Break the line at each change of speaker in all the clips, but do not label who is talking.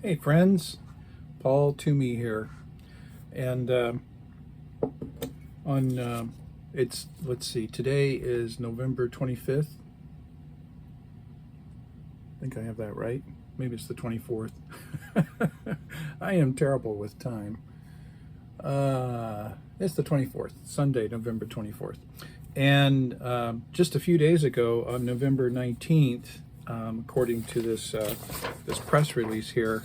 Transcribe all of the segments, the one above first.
Hey friends, Paul Toomey here, and let's see, today is November 25th. I think I have that right. Maybe it's the 24th. I am terrible with time. It's the 24th, Sunday, November 24th. And just a few days ago, on November 19th, according to this press release here,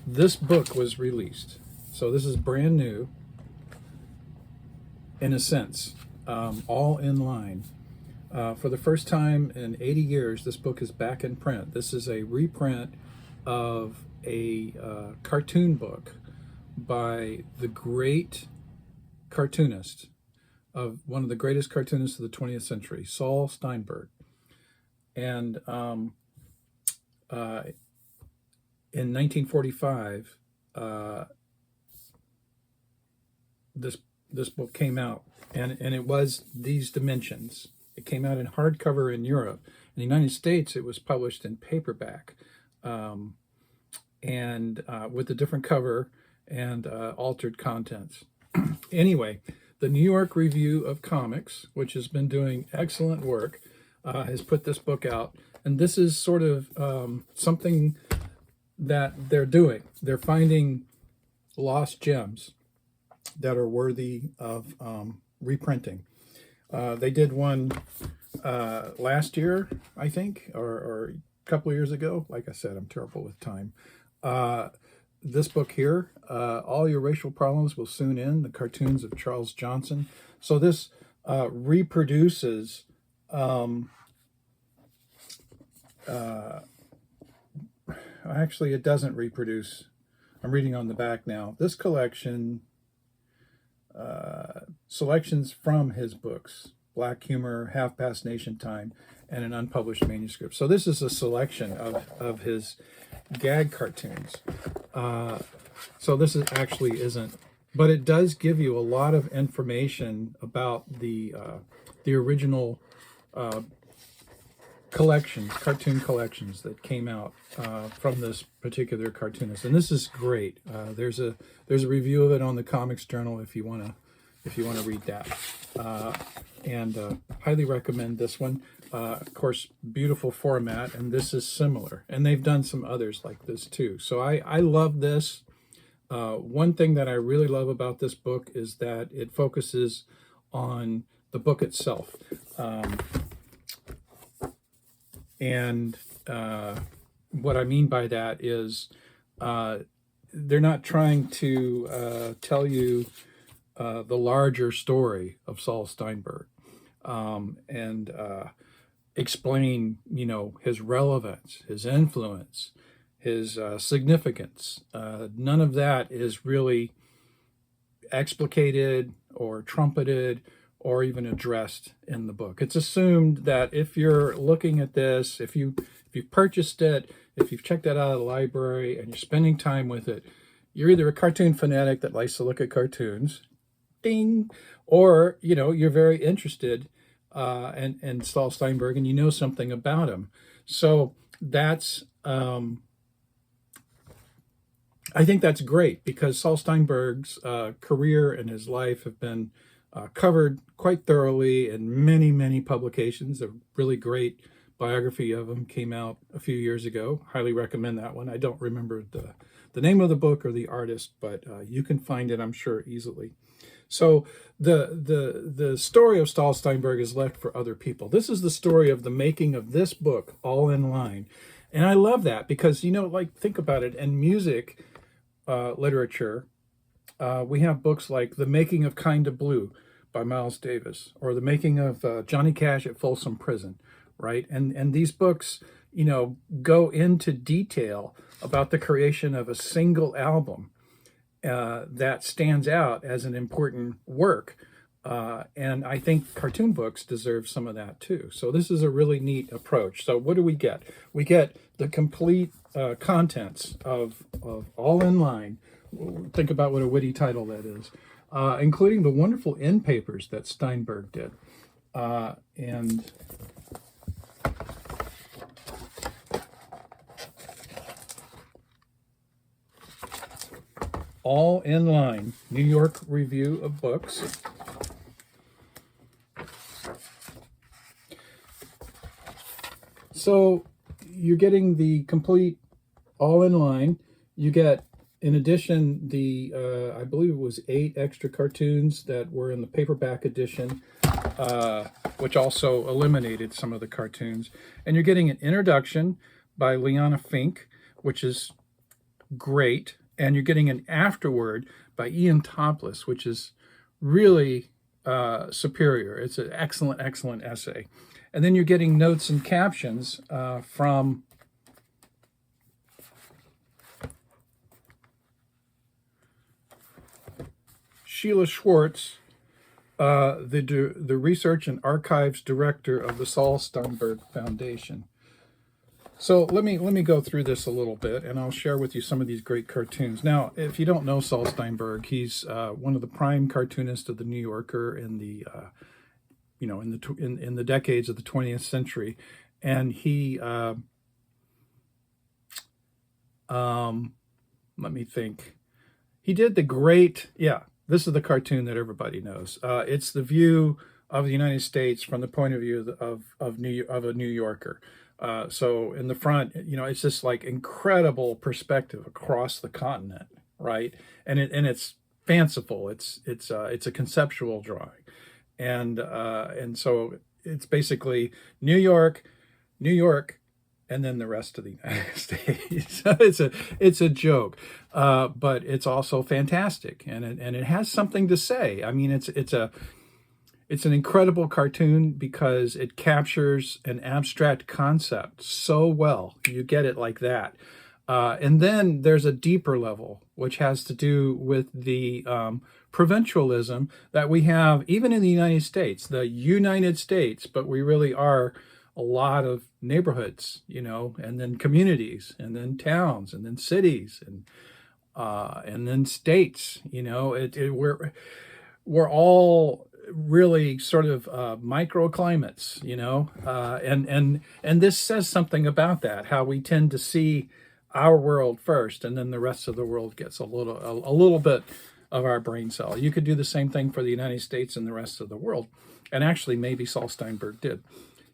this book was released. So this is brand new, in a sense, all in line. For the first time in 80 years, this book is back in print. This is a reprint of a cartoon book by the great cartoonist, of one of the greatest cartoonists of the 20th century, Saul Steinberg. And in 1945, this book came out, and it was these dimensions. It came out in hardcover in Europe. In the United States, it was published in paperback, and with a different cover and altered contents. Anyway, the New York Review of Comics, which has been doing excellent work, has put this book out. And this is sort of something that they're doing. They're finding lost gems that are worthy of reprinting. They did one last year, I think, or a couple of years ago. Like I said, I'm terrible with time. This book here, All Your Racial Problems Will Soon End, the cartoons of Charles Johnson. So this reproduces actually, it doesn't reproduce. I'm reading on the back now. This collection, selections from his books, Black Humor, Half Past Nation Time, and an unpublished manuscript. So this is a selection of his gag cartoons. So this is actually isn't, but it does give you a lot of information about the original collections, cartoon collections that came out from this particular cartoonist, and this is great. There's a review of it on the Comics Journal if you want to read that, and highly recommend this one. Of course, beautiful format, and this is similar, and they've done some others like this too. So I love this. One thing that I really love about this book is that it focuses on the book itself. And what I mean by that is they're not trying to tell you the larger story of Saul Steinberg and explain, his relevance, his influence, his significance. None of that is really explicated or trumpeted or even addressed in the book. It's assumed that if you're looking at this, if you've purchased it, if you've checked it out at a library and you're spending time with it, you're either a cartoon fanatic that likes to look at cartoons, ding, or you're very interested in Saul Steinberg and you know something about him. So that's I think that's great, because Saul Steinberg's career and his life have been covered quite thoroughly in many, many publications. A really great biography of him came out a few years ago. Highly recommend that one. I don't remember the name of the book or the artist, but you can find it, I'm sure, easily. So the story of Saul Steinberg is left for other people. This is the story of the making of this book, all in line. And I love that because, think about it, in music literature, we have books like The Making of Kinda Blue by Miles Davis, or The Making of Johnny Cash at Folsom Prison, right? And these books, go into detail about the creation of a single album that stands out as an important work. And I think cartoon books deserve some of that too. So this is a really neat approach. So what do we get? We get the complete contents of All in Line. Think about what a witty title that is. Including the wonderful end papers that Steinberg did. And All in Line, New York Review of Books. So you're getting the complete All in Line. You get, in addition, the I believe it was 8 extra cartoons that were in the paperback edition, which also eliminated some of the cartoons. And you're getting an introduction by Liana Fink, which is great. And you're getting an afterword by Ian Topless, which is really superior. It's an excellent, excellent essay. And then you're getting notes and captions from Sheila Schwartz, the Research and Archives Director of the Saul Steinberg Foundation. So let me go through this a little bit, and I'll share with you some of these great cartoons. Now, if you don't know Saul Steinberg, he's one of the prime cartoonists of the New Yorker in the in the decades of the 20th century, and he let me think. He did the great, this is the cartoon that everybody knows. It's the view of the United States from the point of view of a New Yorker. So in the front, it's just like incredible perspective across the continent, right? And it's fanciful. It's a conceptual drawing, and so it's basically New York, and then the rest of the United States. it's a joke, but it's also fantastic, and it has something to say. I mean, it's an incredible cartoon because it captures an abstract concept so well. You get it like that. And then there's a deeper level, which has to do with the provincialism that we have even in the United States, but we really are a lot of neighborhoods, and then communities, and then towns, and then cities, and then states. We're all really sort of microclimates, and this says something about that, how we tend to see our world first, and then the rest of the world gets a little bit of our brain cell. You could do the same thing for the United States and the rest of the world, and actually maybe Saul Steinberg did.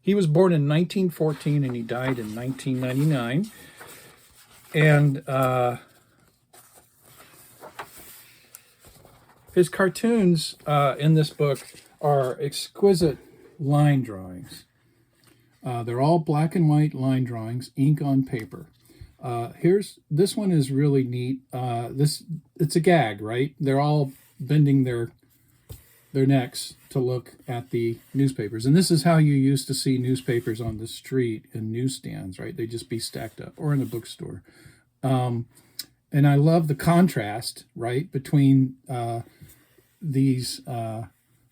He was born in 1914 and he died in 1999, and his cartoons in this book are exquisite line drawings. They're all black and white line drawings, ink on paper. This one is really neat. It's a gag, right? They're all bending their necks to look at the newspapers. And this is how you used to see newspapers on the street in newsstands, right? They'd just be stacked up, or in a bookstore. And I love the contrast, right, between these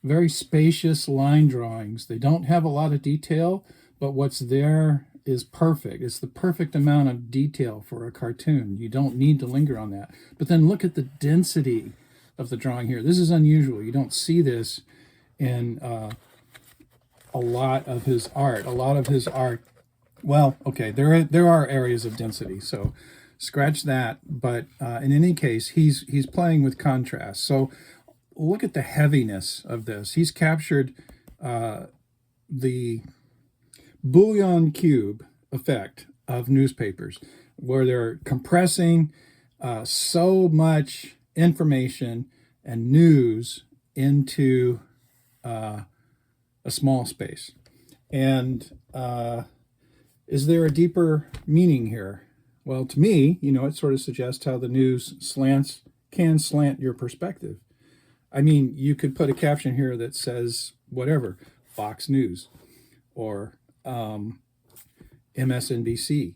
very spacious line drawings. They don't have a lot of detail, but what's there is perfect. It's the perfect amount of detail for a cartoon. You don't need to linger on that. But then look at the density of the drawing here. This is unusual. You don't see this in a lot of his art. Well, okay, there are areas of density, so scratch that. But in any case, he's playing with contrast. So look at the heaviness of this. He's captured the bouillon cube effect of newspapers, where they're compressing so much information and news into a small space. And is there a deeper meaning here? Well, to me, it sort of suggests how the news can slant your perspective. I mean, you could put a caption here that says whatever, Fox News, or MSNBC,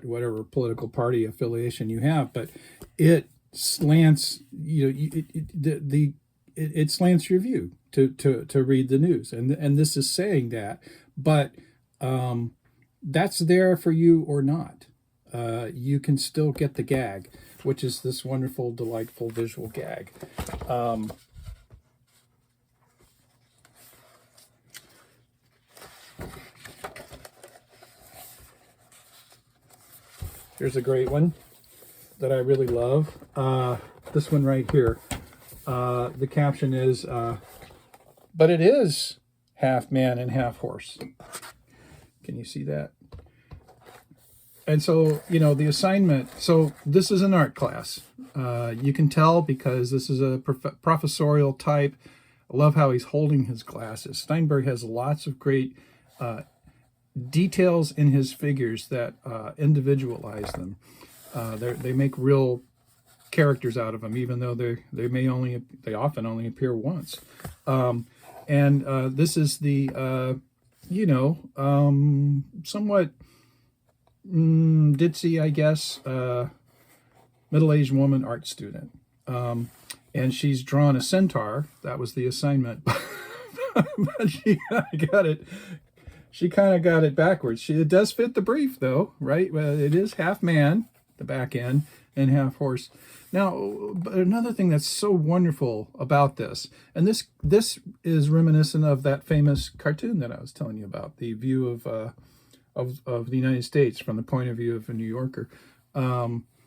whatever political party affiliation you have, but it slants, it slants your view to read the news, and this is saying that, but that's there for you or not. You can still get the gag, which is this wonderful, delightful visual gag. Here's a great one. that I really love. This one right here. The caption is, but it is half man and half horse. Can you see that? And so, you know, the assignment, so this is an art class. You can tell because this is a professorial type. I love how he's holding his glasses. Steinberg has lots of great details in his figures that individualize them. They make real characters out of them, even though they often only appear once. This is the somewhat ditzy, I guess, middle-aged woman art student, and she's drawn a centaur. That was the assignment, but she kind of got it backwards. It does fit the brief, though, right? Well, it is half man, the back end, and half horse. Now, but another thing that's so wonderful about this, and this is reminiscent of that famous cartoon that I was telling you about, the view of the United States from the point of view of a New Yorker.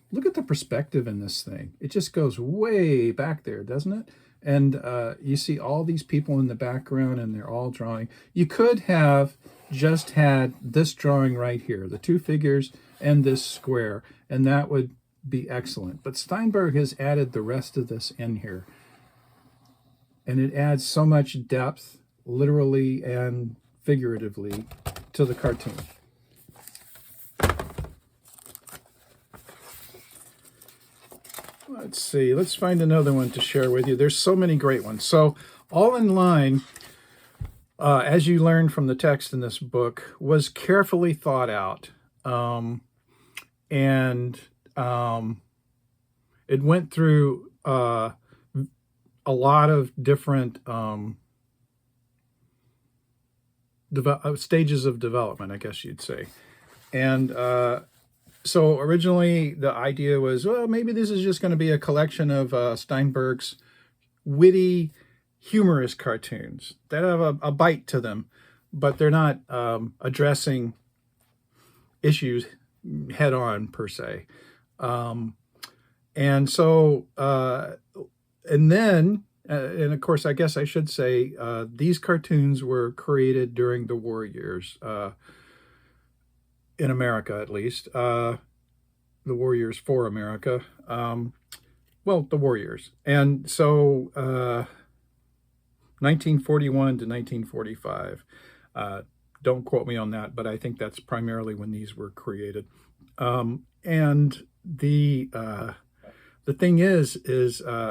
Look at the perspective in this thing. It just goes way back there, doesn't it? And you see all these people in the background, and they're all drawing. You could have just had this drawing right here, the two figures and this square, and that would be excellent. But Steinberg has added the rest of this in here, and it adds so much depth, literally and figuratively, to the cartoon. Let's see, let's find another one to share with you. There's so many great ones. So All in Line, as you learned from the text in this book, was carefully thought out. It went through a lot of different stages of development, I guess you'd say. And so originally the idea was, well, maybe this is just going to be a collection of Steinberg's witty, humorous cartoons that have a bite to them, but they're not addressing issues head on per se. And then, of course, I guess I should say, these cartoons were created during the war years, in America at least, the war years for America, the war years. And so 1941 to 1945, don't quote me on that, but I think that's primarily when these were created. And the thing is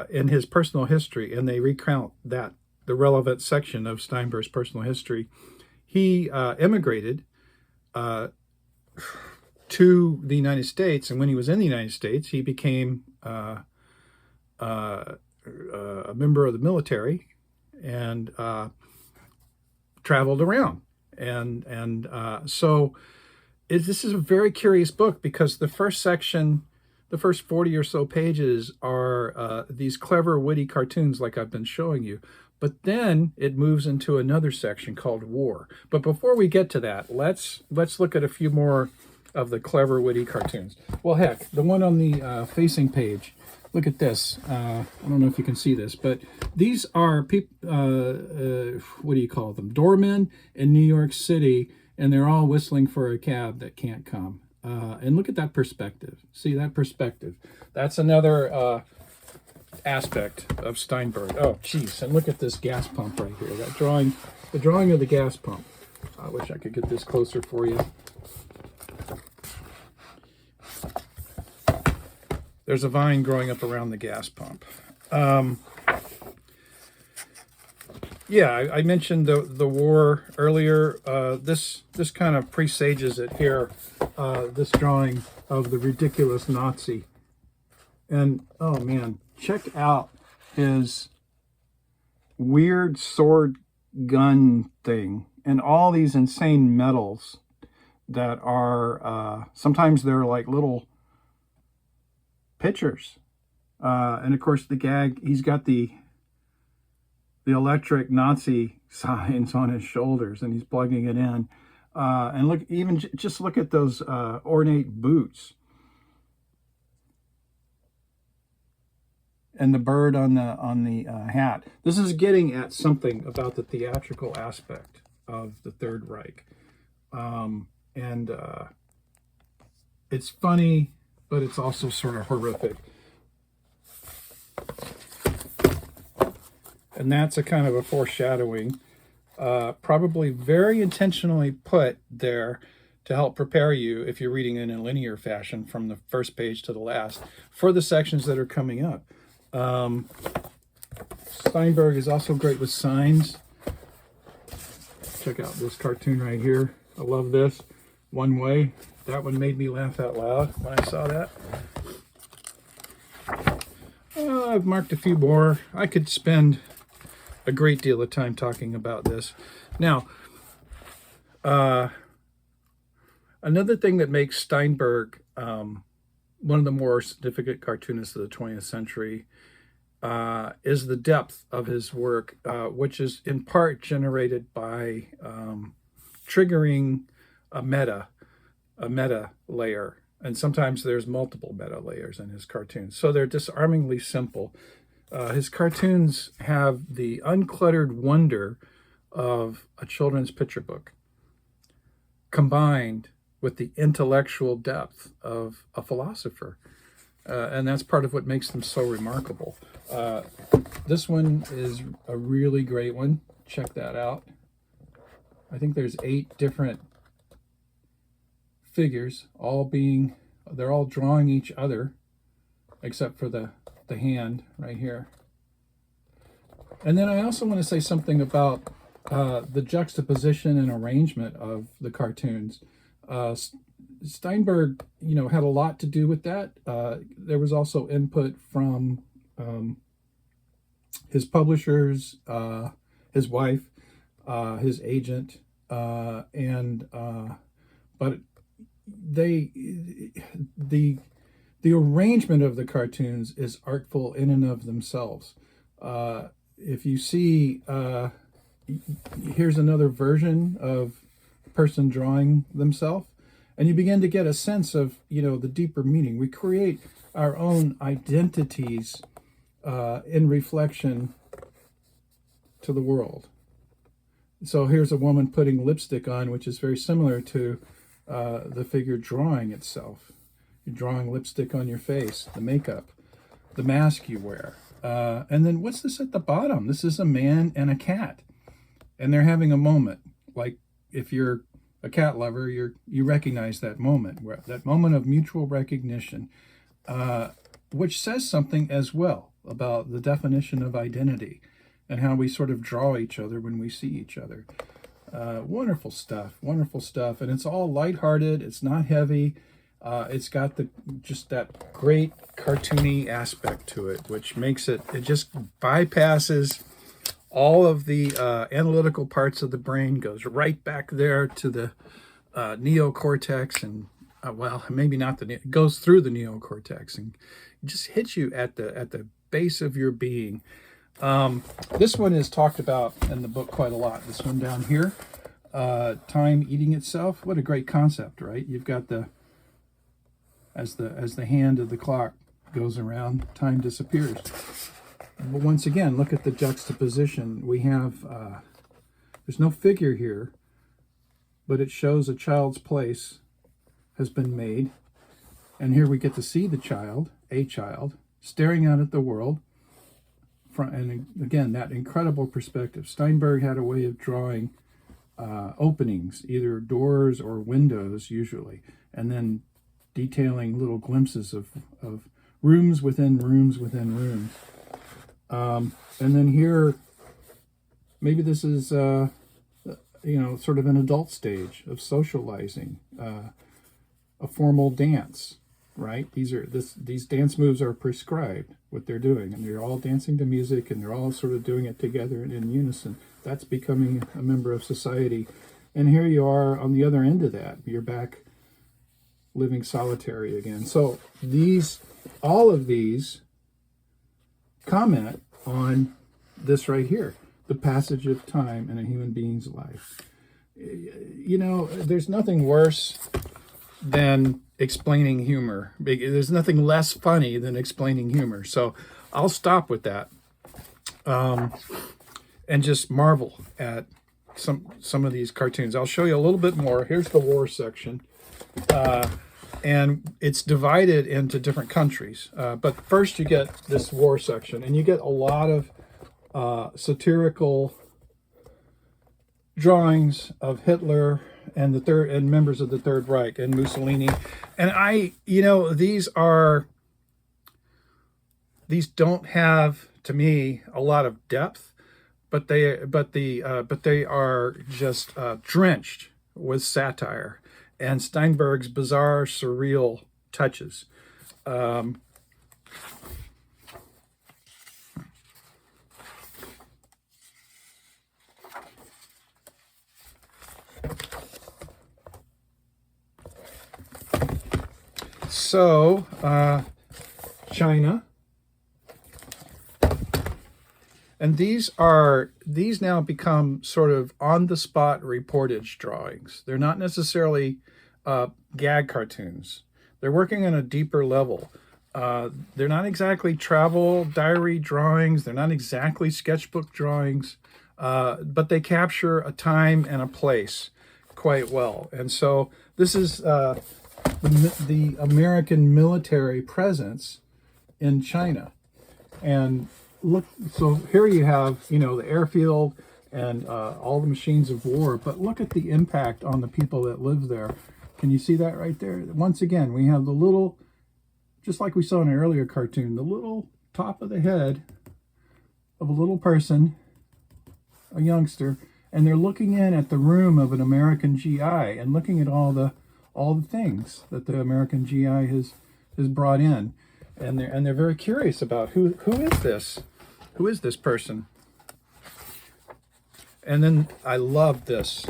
in his personal history, and they recount that, the relevant section of Steinberg's personal history, he immigrated to the United States, and when he was in the United States, he became a member of the military and traveled around. So this is a very curious book, because the first section, the first 40 or so pages are these clever, witty cartoons like I've been showing you. But then it moves into another section called War. But before we get to that, let's look at a few more of the clever, witty cartoons. Well, heck, the one on the facing page, look at this. I don't know if you can see this, but these are people, what do you call them? Doormen in New York City, and they're all whistling for a cab that can't come. And look at that perspective. See that perspective? That's another aspect of Steinberg. Oh, geez, and look at this gas pump right here. That drawing, the drawing of the gas pump. I wish I could get this closer for you. There's a vine growing up around the gas pump. Yeah, I mentioned the war earlier. This kind of presages it here. This drawing of the ridiculous Nazi, and oh man, check out his weird sword gun thing and all these insane medals that are sometimes they're like little pictures, and of course the gag. He's got the electric Nazi signs on his shoulders, and he's plugging it in. And look, even just look at those ornate boots. and the bird on the hat. This is getting at something about the theatrical aspect of the Third Reich. And it's funny, but it's also sort of horrific. And that's a kind of a foreshadowing, probably very intentionally put there to help prepare you, if you're reading in a linear fashion from the first page to the last, for the sections that are coming up. Steinberg is also great with signs. Check out this cartoon right here. I love this. One Way. That one made me laugh out loud when I saw that. I've marked a few more. I could spend a great deal of time talking about this. Now, another thing that makes Steinberg one of the more significant cartoonists of the 20th century is the depth of his work, which is in part generated by triggering a meta layer. And sometimes there's multiple meta layers in his cartoons. So they're disarmingly simple. His cartoons have the uncluttered wonder of a children's picture book, combined with the intellectual depth of a philosopher. And that's part of what makes them so remarkable. This one is a really great one. Check that out. I think there's 8 different figures, they're all drawing each other, except for the hand right here. And then I also want to say something about the juxtaposition and arrangement of the cartoons. Steinberg, had a lot to do with that. There was also input from his publishers, his wife, his agent, but the arrangement of the cartoons is artful in and of themselves. If you see, here's another version of a person drawing themselves, and you begin to get a sense of, the deeper meaning. We create our own identities in reflection to the world. So here's a woman putting lipstick on, which is very similar to the figure drawing itself. You're drawing lipstick on your face, the makeup, the mask you wear. And then what's this at the bottom? This is a man and a cat. And they're having a moment. Like, if you're a cat lover, you recognize that moment, that moment of mutual recognition, which says something as well about the definition of identity and how we sort of draw each other when we see each other. Wonderful stuff, and it's all lighthearted. It's not heavy. It's got just that great cartoony aspect to it, which makes it just bypasses all of the analytical parts of the brain, goes right back there to the neocortex, and maybe not it goes through the neocortex and just hits you at the base of your being. This one is talked about in the book quite a lot. This one down here, time eating itself. What a great concept, right? You've got as the hand of the clock goes around, time disappears. But once again, look at the juxtaposition. We have, there's no figure here, but it shows a child's place has been made. And here we get to see a child, staring out at the world. And again, that incredible perspective. Steinberg had a way of drawing openings, either doors or windows usually, and then detailing little glimpses of rooms within rooms within rooms. And then here, maybe this is, sort of an adult stage of socializing, a formal dance, right? These dance moves are prescribed, what they're doing, and they're all dancing to music, and they're all sort of doing it together and in unison. That's becoming a member of society. And here you are on the other end of that. You're back living solitary again. So all of these comment on this right here, the passage of time in a human being's life. There's nothing worse than explaining humor. There's nothing less funny than explaining humor. So I'll stop with that, and just marvel at some of these cartoons. I'll show you a little bit more. Here's the war section, and it's divided into different countries. But first you get this war section, and you get a lot of satirical drawings of Hitler and members of the Third Reich and Mussolini. And these don't have, to me, a lot of depth, but they are just drenched with satire and Steinberg's bizarre, surreal touches. So, China. And these now become sort of on-the-spot reportage drawings. They're not necessarily gag cartoons. They're working on a deeper level. They're not exactly travel diary drawings. They're not exactly sketchbook drawings, but they capture a time and a place quite well. And so this is the American military presence in China. And look, so here you have, the airfield and all the machines of war, but look at the impact on the people that live there. Can you see that right there? Once again, we have the little, just like we saw in an earlier cartoon, the little top of the head of a little person, a youngster, and they're looking in at the room of an American GI and looking at all the things that the American GI has brought in. And they're very curious about who is this? Who is this person? And then I love this.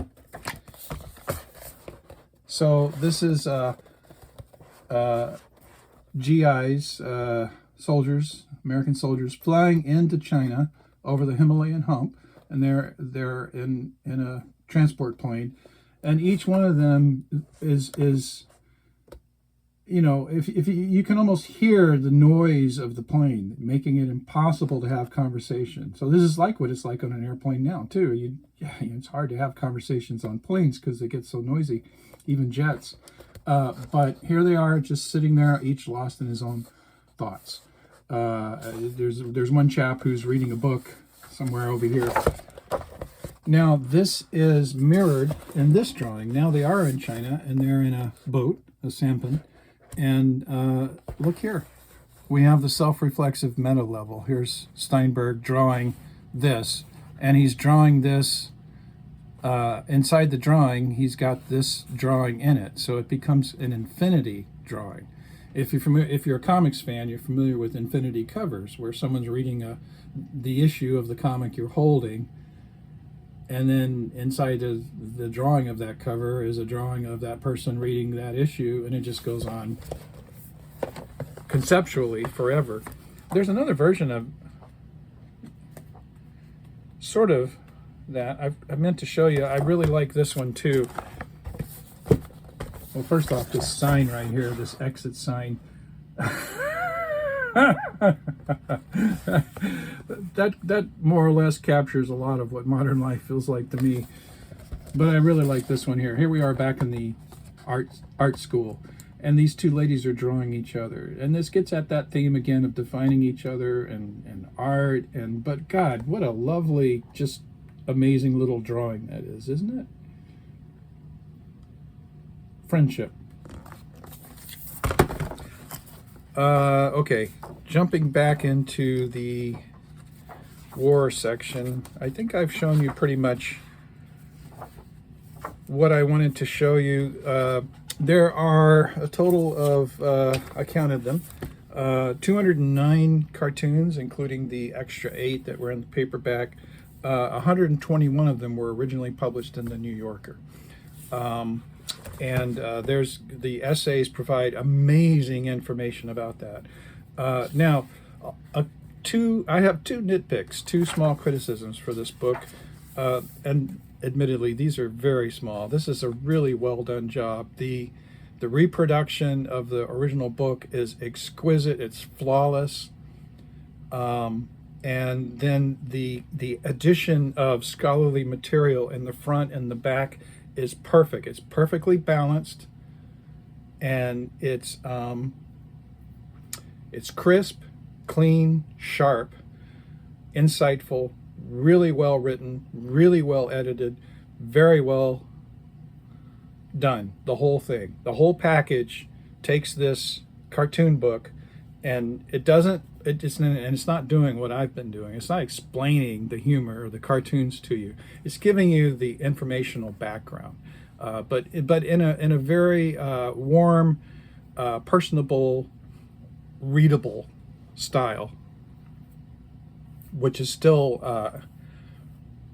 So this is GIs, soldiers, American soldiers flying into China over the Himalayan hump, and they're in a transport plane, and each one of them is if you can almost hear the noise of the plane, making it impossible to have conversation. So this is like what it's like on an airplane now too. It's hard to have conversations on planes because they get so noisy, even jets. But here they are, just sitting there, each lost in his own thoughts. There's one chap who's reading a book somewhere over here. Now this is mirrored in this drawing. Now they are in China and they're in a boat, a sampan. And look here, we have the self-reflexive meta level. Here's Steinberg drawing this, and he's drawing this inside the drawing. He's got this drawing in it, so it becomes an infinity drawing. If you're a comics fan, you're familiar with infinity covers, where someone's reading the issue of the comic you're holding, and then inside the drawing of that cover is a drawing of that person reading that issue, and it just goes on conceptually forever. There's another version of sort of that I meant to show you. I really like this one too. Well, first off, this sign right here, this exit sign. that more or less captures a lot of what modern life feels like to me. But I really like this one here. Here we are back in the art school, and these two ladies are drawing each other, and this gets at that theme again of defining each other and art. But God, what a lovely, just amazing little drawing that is, isn't it? Friendship. Okay, jumping back into the war section, I think I've shown you pretty much what I wanted to show you. There are a total of, I counted them, 209 cartoons, including the extra 8 that were in the paperback. 121 of them were originally published in the New Yorker. There's the essays provide amazing information about that. Now, I have two nitpicks, two small criticisms for this book, and admittedly, these are very small. This is a really well done job. The reproduction of the original book is exquisite. It's flawless. And then the addition of scholarly material in the front and the back is perfect. It's perfectly balanced, and it's crisp, clean, sharp, insightful, really well written, really well edited, very well done. The whole thing, the whole package takes this cartoon book, and it's not doing what I've been doing. It's not explaining the humor or the cartoons to you. It's giving you the informational background, but in a very warm, personable, readable style, which is still,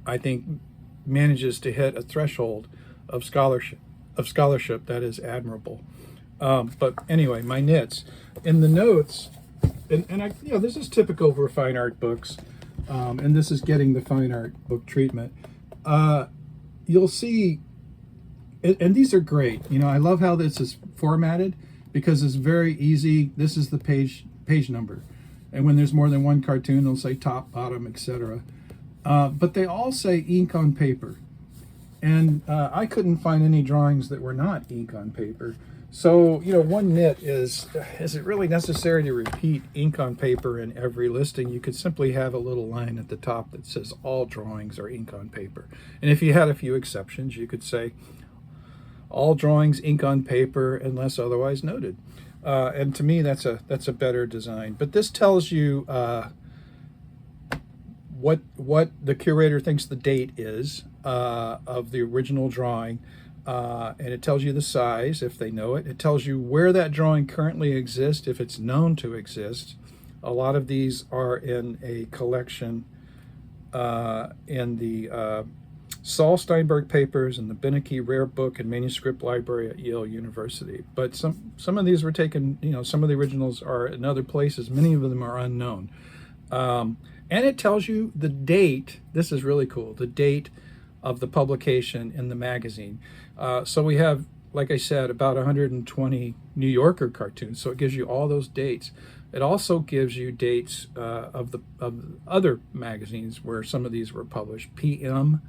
I think, manages to hit a threshold of scholarship that is admirable. But anyway, my nits in the notes, and I, this is typical for fine art books, and this is getting the fine art book treatment. You'll see, and these are great. I love how this is formatted because it's very easy. This is the page number, and when there's more than one cartoon, they'll say top, bottom, etc. But they all say ink on paper. And I couldn't find any drawings that were not ink on paper. So, one nit is it really necessary to repeat ink on paper in every listing? You could simply have a little line at the top that says all drawings are ink on paper. And if you had a few exceptions, you could say all drawings ink on paper unless otherwise noted. And to me, that's a better design. But this tells you what the curator thinks the date is of the original drawing, and it tells you the size if they know it. It tells you where that drawing currently exists if it's known to exist. A lot of these are in a collection in the Saul Steinberg papers and the Beneke Rare Book and Manuscript Library at Yale University. But some of these were taken, some of the originals are in other places. Many of them are unknown. And it tells you the date. This is really cool. The date of the publication in the magazine. So we have, like I said, about 120 New Yorker cartoons. So it gives you all those dates. It also gives you dates of other magazines where some of these were published. PM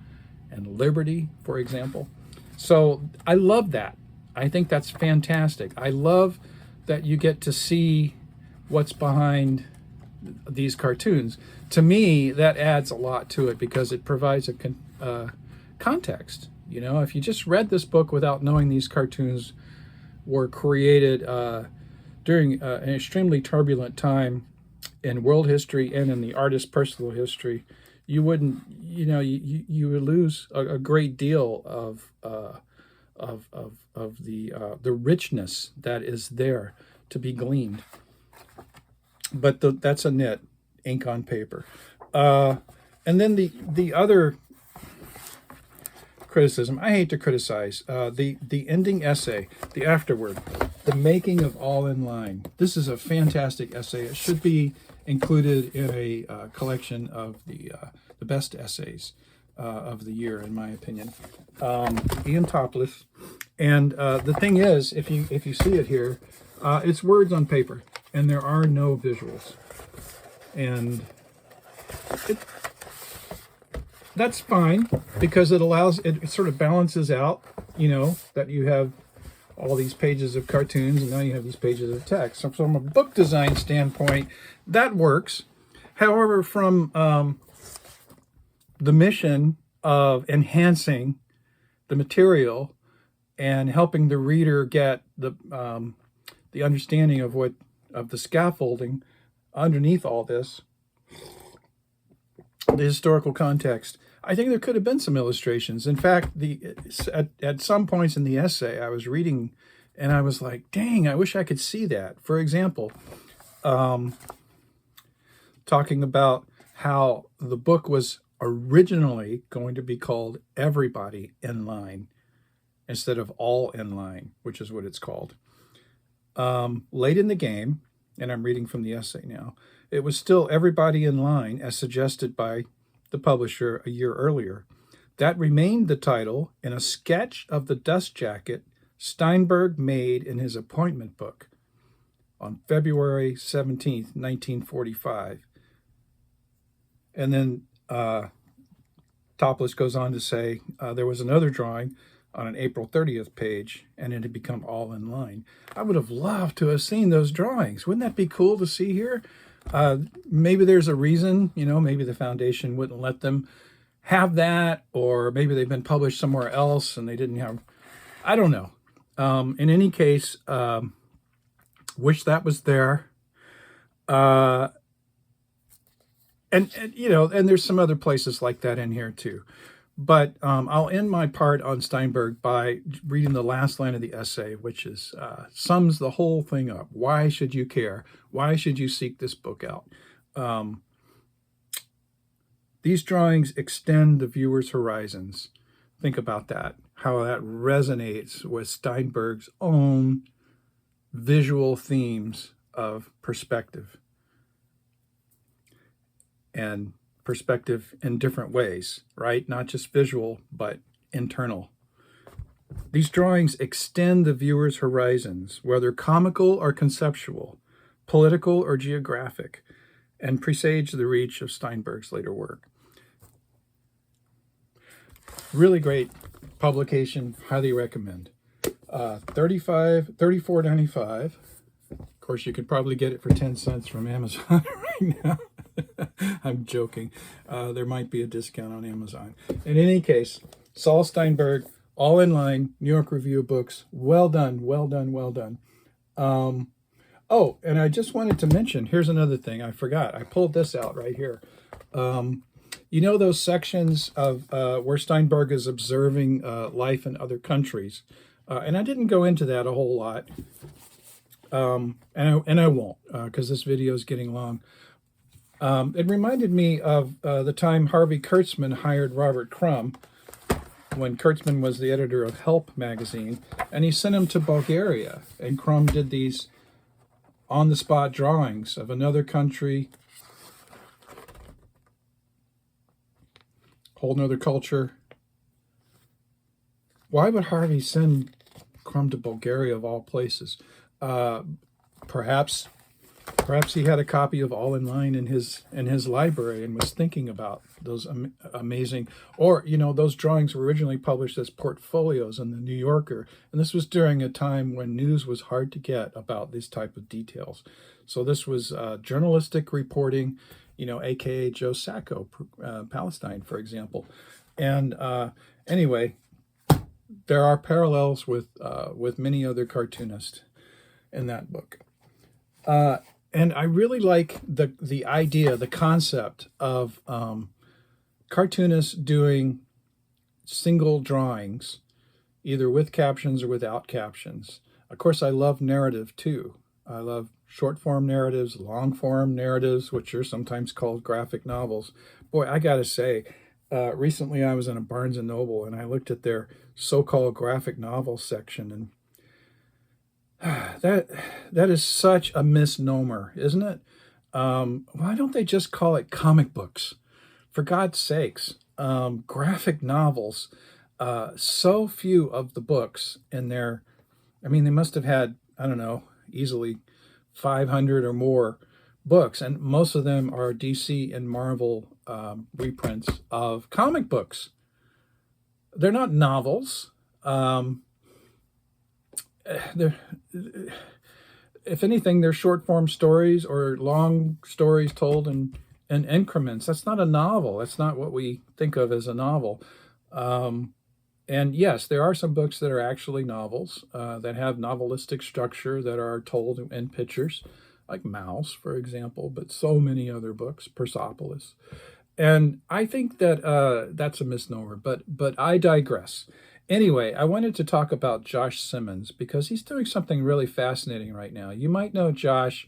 and Liberty, for example. So I love that. I think that's fantastic. I love that you get to see what's behind these cartoons. To me, that adds a lot to it because it provides a context. If you just read this book without knowing these cartoons were created during an extremely turbulent time in world history and in the artist's personal history, you wouldn't, you would lose a great deal of the richness that is there to be gleaned. But that's a nit, ink on paper. And then the other criticism, I hate to criticize, the ending essay, the afterword, the making of All in Line. This is a fantastic essay. It should be included in a collection of the best essays of the year, in my opinion. Ian Topless. And the thing is, if you see it here, it's words on paper, and there are no visuals. And that's fine because it sort of balances out, that you have all these pages of cartoons and now you have these pages of text. So from a book design standpoint, that works. However, from the mission of enhancing the material and helping the reader get the understanding of the scaffolding underneath all this, the historical context, I think there could have been some illustrations. In fact, at some points in the essay, I was reading and I was like, dang, I wish I could see that. For example, talking about how the book was originally going to be called Everybody in Line instead of All in Line, which is what it's called. Late in the game, and I'm reading from the essay now, it was still Everybody in Line as suggested by the publisher a year earlier. That remained the title in a sketch of the dust jacket Steinberg made in his appointment book on February 17th, 1945. And then Topless goes on to say there was another drawing on an April 30th page, and it had become all in line. I would have loved to have seen those drawings. Wouldn't that be cool to see here? Maybe there's a reason, maybe the foundation wouldn't let them have that, or maybe they've been published somewhere else and they didn't have, I don't know. In any case, wish that was there. And there's some other places like that in here too. But I'll end my part on Steinberg by reading the last line of the essay, which is sums the whole thing up. Why should you care? Why should you seek this book out? These drawings extend the viewer's horizons. Think about that, how that resonates with Steinberg's own visual themes of perspective. And perspective in different ways, right? Not just visual, but internal. These drawings extend the viewer's horizons, whether comical or conceptual, political or geographic, and presage the reach of Steinberg's later work. Really great publication, highly recommend. $34.95. Of course, you could probably get it for 10 cents from Amazon right now. I'm joking. There might be a discount on Amazon. In any case, Saul Steinberg, all in line, New York Review of Books. Well done, well done, well done. Oh, and I just wanted to mention, here's another thing I forgot. I pulled this out right here. Those sections of where Steinberg is observing life in other countries. And I didn't go into that a whole lot. And I won't, because this video is getting long. It reminded me of the time Harvey Kurtzman hired Robert Crumb, when Kurtzman was the editor of Help magazine, and he sent him to Bulgaria. And Crumb did these on-the-spot drawings of another country, whole nother culture. Why would Harvey send Crumb to Bulgaria of all places? Perhaps he had a copy of All in Line in his library and was thinking about those amazing, or those drawings were originally published as portfolios in the New Yorker, and this was during a time when news was hard to get about these type of details. So this was journalistic reporting, aka Joe Sacco, Palestine, for example. And anyway, there are parallels with many other cartoonists in that book. And I really like the idea, the concept of cartoonists doing single drawings, either with captions or without captions. Of course, I love narrative too. I love short form narratives, long form narratives, which are sometimes called graphic novels. Boy, I gotta say, recently I was in a Barnes & Noble and I looked at their so-called graphic novel section, and that is such a misnomer, isn't it? Why don't they just call it comic books? For God's sakes, graphic novels, so few of the books in there. I mean, they must have had, I don't know, easily 500 or more books, and most of them are DC and Marvel reprints of comic books. They're not novels. If anything, they're short form stories or long stories told in increments. That's not a novel. That's not what we think of as a novel. And yes, there are some books that are actually novels that have novelistic structure that are told in pictures, like Mouse, for example, but so many other books, Persepolis. And I think that that's a misnomer, but I digress. Anyway, I wanted to talk about Josh Simmons because he's doing something really fascinating right now. You might know Josh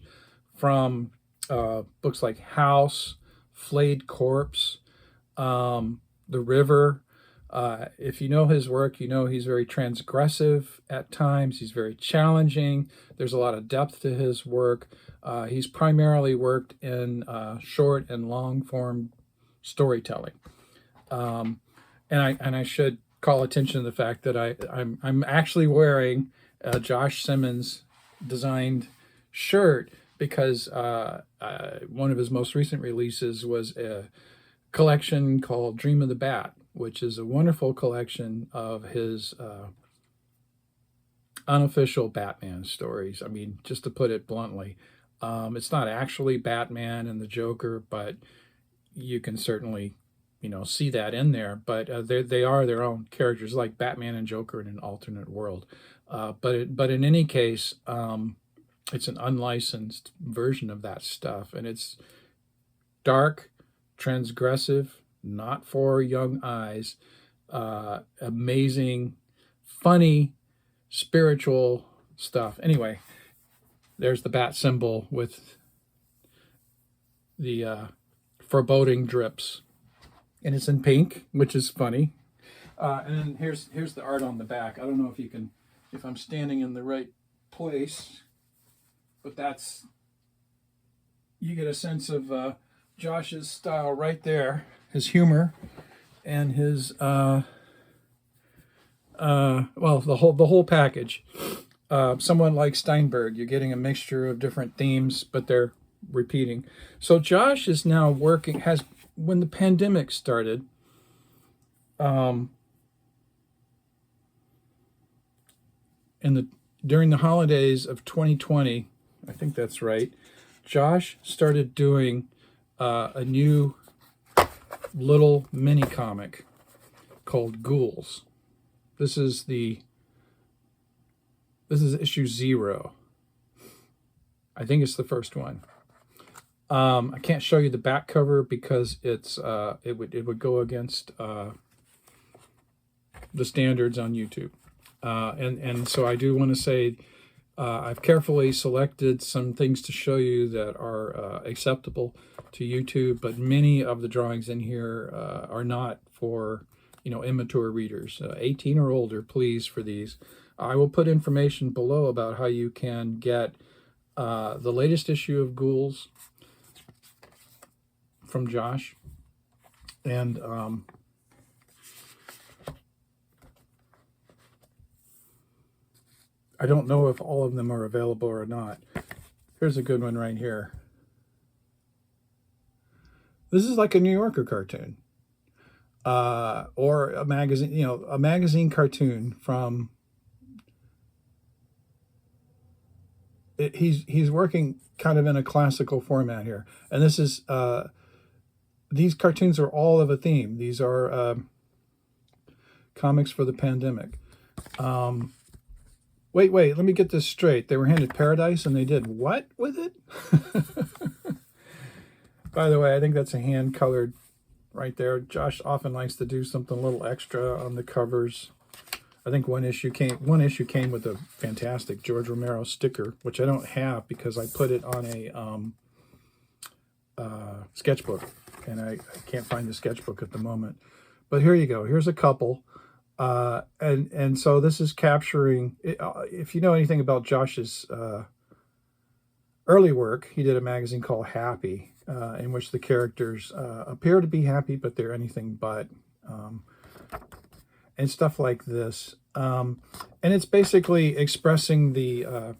from books like House, Flayed Corpse, The River. If you know his work, you know he's very transgressive at times. He's very challenging. There's a lot of depth to his work. He's primarily worked in short and long form storytelling. And I should call attention to the fact that I'm actually wearing a Josh Simmons designed shirt because one of his most recent releases was a collection called Dream of the Bat, which is a wonderful collection of his unofficial Batman stories. I mean, just to put it bluntly, it's not actually Batman and the Joker, but you can certainly, see that in there. But they are their own characters, like Batman and Joker in an alternate world. But in any case, it's an unlicensed version of that stuff, and it's dark, transgressive, not for young eyes, amazing, funny, spiritual stuff. Anyway, there's the bat symbol with the foreboding drips, and it's in pink, which is funny. And then here's the art on the back. I don't know if I'm standing in the right place, but you get a sense of Josh's style right there, his humor, and his the whole package. Someone like Steinberg, you're getting a mixture of different themes, but they're repeating. So Josh is now when the pandemic started, during the holidays of 2020, I think that's right, Josh started doing a new little mini comic called Ghouls. This is issue 0. I think it's the first one. I can't show you the back cover because it would go against the standards on YouTube. And so I do want to say I've carefully selected some things to show you that are acceptable to YouTube, but many of the drawings in here are not for immature readers. 18 or older, please, for these. I will put information below about how you can get the latest issue of Ghouls from Josh. And I don't know if all of them are available or not. Here's a good one right here. This is like a New Yorker cartoon. Or a magazine, a magazine cartoon from... He's working kind of in a classical format here. And this is... these cartoons are all of a theme. These are comics for the pandemic. Wait, let me get this straight. They were handed Paradise and they did what with it? By the way, I think that's a hand-colored right there. Josh often likes to do something a little extra on the covers. I think one issue came with a fantastic George Romero sticker, which I don't have because I put it on a sketchbook, and I can't find the sketchbook at the moment. But here you go. Here's a couple. And so this is capturing, if you know anything about Josh's early work, he did a magazine called Happy, in which the characters appear to be happy, but they're anything but, and stuff like this. And it's basically expressing the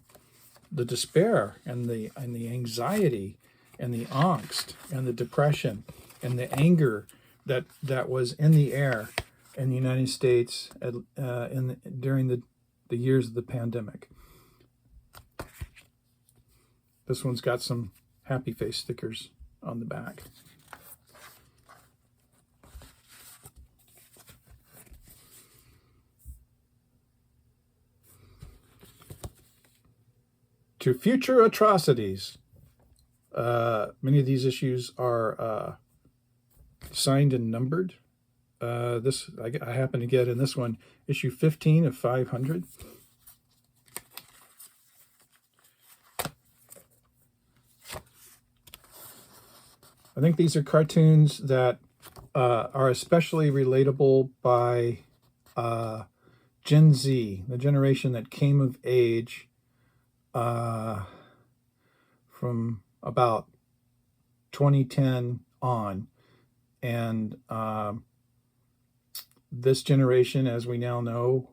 despair and the anxiety and the angst and the depression and the anger that was in the air in the United States during the years of the pandemic. This one's got some happy face stickers on the back. To future atrocities. Many of these issues are signed and numbered. This I happen to get in this one, issue 15 of 500. I think these are cartoons that are especially relatable by Gen Z, the generation that came of age from about 2010 on. And this generation, as we now know,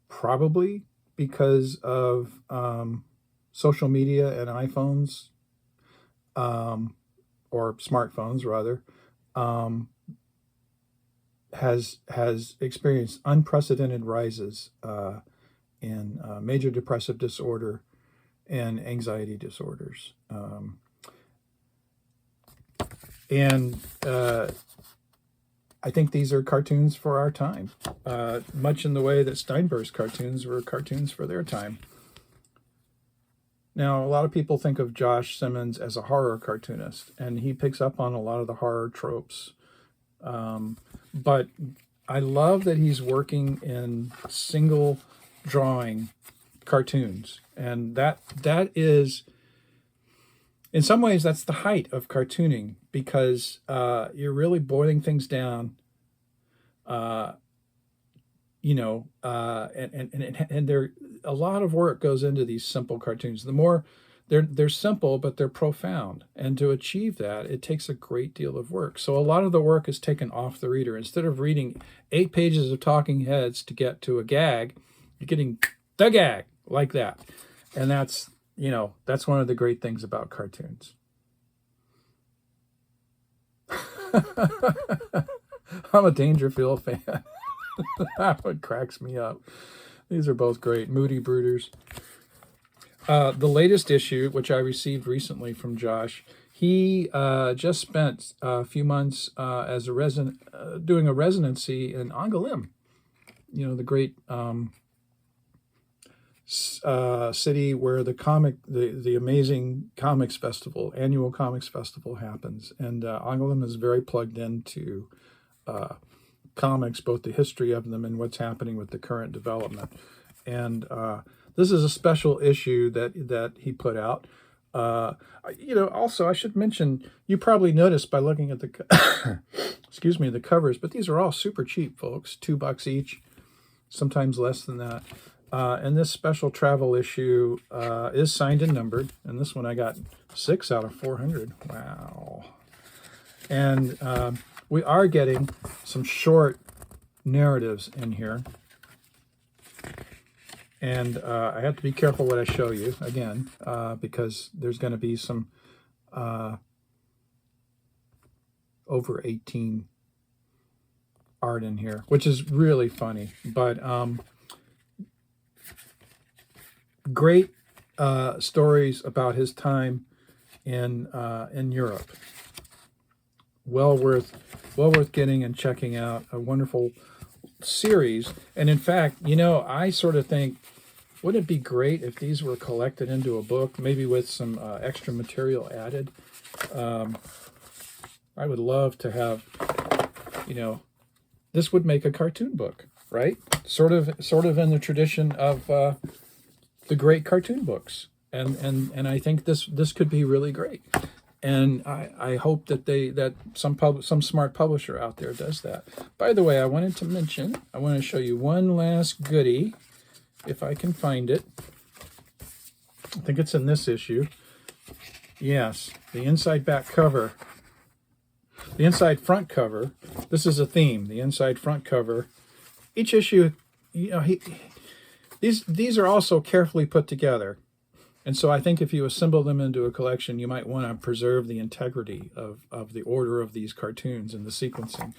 probably because of social media and iPhones, or smartphones rather, has experienced unprecedented rises in major depressive disorder and anxiety disorders. And I think these are cartoons for our time, much in the way that Steinberg's cartoons were cartoons for their time. Now, a lot of people think of Josh Simmons as a horror cartoonist, and he picks up on a lot of the horror tropes. But I love that he's working in single drawing cartoons, and that is, in some ways, that's the height of cartooning, because you're really boiling things down, and there a lot of work goes into these simple cartoons. The more they're simple, but they're profound, and to achieve that, it takes a great deal of work. So a lot of the work is taken off the reader. Instead of reading 8 pages of talking heads to get to a gag, you're getting the gag like that, and that's one of the great things about cartoons. I'm a Dangerfield fan. That one cracks me up. These are both great. Moody Brooders. The latest issue, which I received recently from Josh, he just spent a few months as a doing a residency in Angoulême, the great city where the amazing comics festival, annual comics festival happens. And Angoulême is very plugged into comics, both the history of them and what's happening with the current development. And this is a special issue that he put out. Also, I should mention, you probably noticed by looking at the the covers, but these are all super cheap, folks. $2 each, sometimes less than that. And this special travel issue is signed and numbered. And this one I got 6 out of 400. Wow. And we are getting some short narratives in here. And I have to be careful what I show you, again, because there's going to be some over 18 art in here, which is really funny. But great stories about his time in Europe. Well worth getting and checking out. A wonderful series. And in fact, I sort of think, wouldn't it be great if these were collected into a book, maybe with some extra material added? I would love to have, this would make a cartoon book, right? Sort of in the tradition of the great cartoon books. And I think this could be really great. And I hope that some smart publisher out there does that. By the way, I want to show you one last goodie, if I can find it. I think it's in this issue. Yes, the inside back cover. The inside front cover. This is a theme, the inside front cover. Each issue, these are also carefully put together. And so I think if you assemble them into a collection, you might want to preserve the integrity of the order of these cartoons and the sequencing.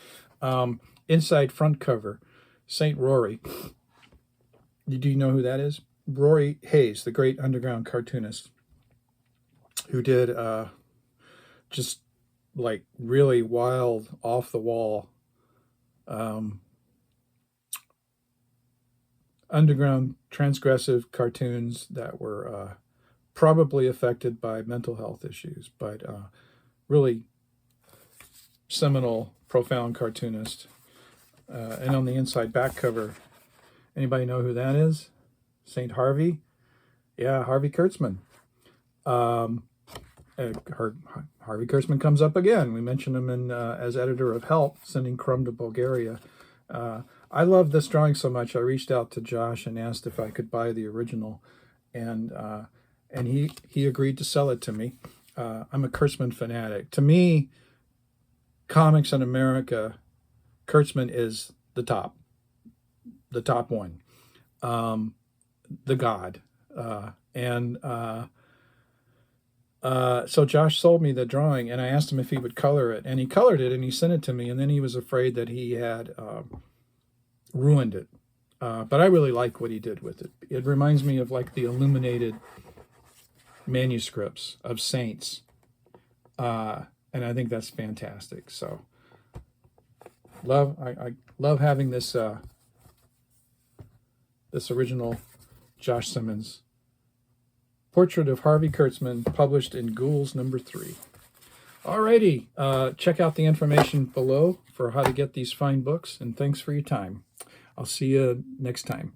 Inside front cover, St. Rory. Do you know who that is? Rory Hayes, the great underground cartoonist, who did just like really wild, off the wall underground transgressive cartoons that were probably affected by mental health issues, but really seminal, profound cartoonist. And on the inside back cover, anybody know who that is? St. Harvey? Yeah, Harvey Kurtzman. Harvey Kurtzman comes up again. We mentioned him as editor of Help, Sending Crumb to Bulgaria. I love this drawing so much, I reached out to Josh and asked if I could buy the original, and he agreed to sell it to me. I'm a Kurtzman fanatic. To me, comics in America, Kurtzman is the top one, the god. So Josh sold me the drawing, and I asked him if he would color it, and he colored it, and he sent it to me, and then he was afraid that he had ruined it. But I really like what he did with it. It reminds me of like the illuminated manuscripts of saints, and I think that's fantastic. So I love having this this original Josh Simmons portrait of Harvey Kurtzman, published in Ghouls #3. Alrighty, check out the information below for how to get these fine books, and thanks for your time. I'll see you next time.